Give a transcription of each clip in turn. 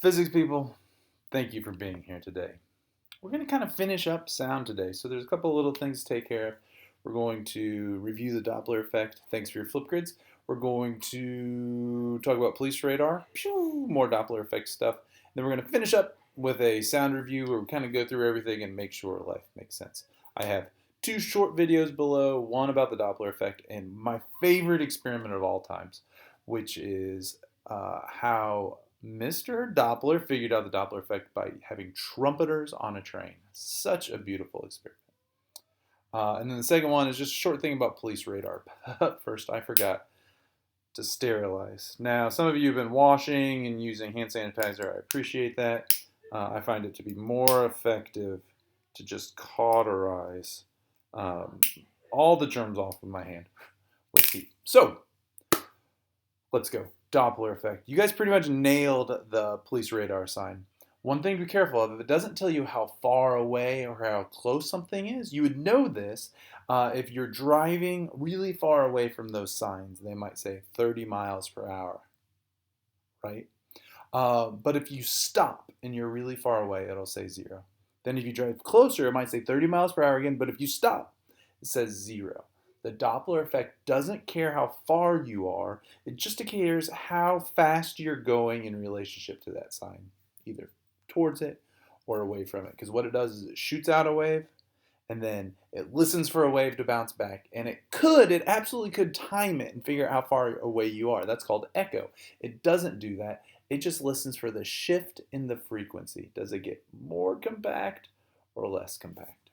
Physics people, thank you for being here today. We're going to kind of finish up sound today. So there's a couple of little things to take care of. We're going to review the Doppler effect. Thanks for your flip grids. We're going to talk about police radar. Pew, more Doppler effect stuff. And then we're going to finish up with a sound review where we kind of go through everything and make sure life makes sense. I have two short videos below, one about the Doppler effect and my favorite experiment of all times, which is how Mr. Doppler figured out the Doppler effect by having trumpeters on a train. Such a beautiful experiment. And then the second one is just a short thing about police radar. First, I forgot to sterilize. Now, some of you have been washing and using hand sanitizer. I appreciate that. I find it to be more effective to just cauterize all the germs off of my hand with heat. So, let's go. Doppler effect. You guys pretty much nailed the police radar sign. One thing to be careful of, if it doesn't tell you how far away or how close something is, you would know this if you're driving really far away from those signs. They might say 30 miles per hour, right? But if you stop and you're really far away, it'll say 0. Then if you drive closer, it might say 30 miles per hour again, but if you stop, it says 0. The Doppler effect doesn't care how far you are, it just cares how fast you're going in relationship to that sign, either towards it or away from it. Because what it does is it shoots out a wave, and then it listens for a wave to bounce back, and it absolutely could time it and figure out how far away you are. That's called echo. It doesn't do that. It just listens for the shift in the frequency. Does it get more compact or less compact?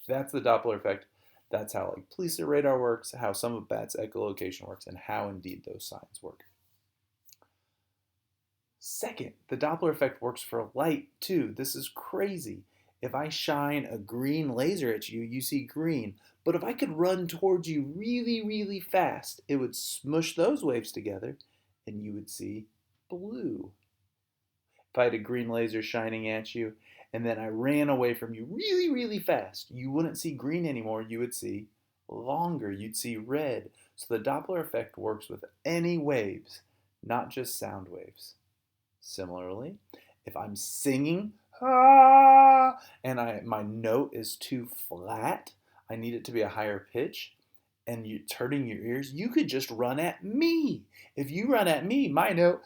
That's the Doppler effect. That's how police radar works, how some of BAT's echolocation works, and how indeed those signs work. Second, the Doppler effect works for light too. This is crazy. If I shine a green laser at you, you see green. But if I could run towards you really, really fast, it would smush those waves together and you would see blue. If I had a green laser shining at you and then I ran away from you really, really fast, you wouldn't see green anymore. You would see longer. You'd see red. So the Doppler effect works with any waves, not just sound waves. Similarly, if I'm singing and my note is too flat, I need it to be a higher pitch, and you're turning your ears, you could just run at me. If you run at me, my note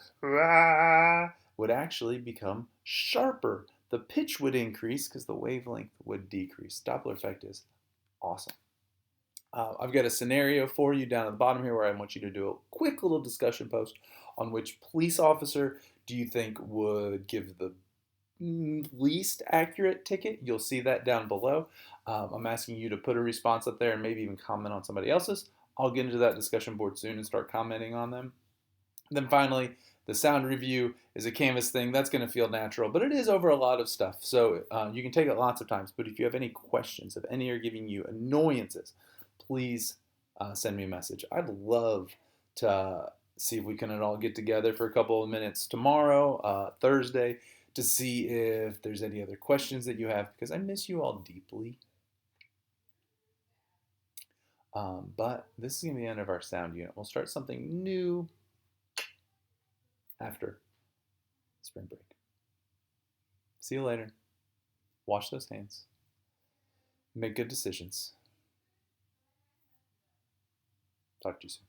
would actually become sharper. The pitch would increase because the wavelength would decrease. Doppler effect is awesome. I've got a scenario for you down at the bottom here where I want you to do a quick little discussion post on which police officer do you think would give the least accurate ticket. You'll see that down below. I'm asking you to put a response up there and maybe even comment on somebody else's. I'll get into that discussion board soon and start commenting on them. And then finally, the sound review is a Canvas thing. That's going to feel natural, but it is over a lot of stuff. So you can take it lots of times. But if you have any questions, if any are giving you annoyances, please send me a message. I'd love to see if we can all get together for a couple of minutes tomorrow, Thursday, to see if there's any other questions that you have, because I miss you all deeply. But this is going to be the end of our sound unit. We'll start something new after spring break. See you later. Wash those hands. Make good decisions. Talk to you soon.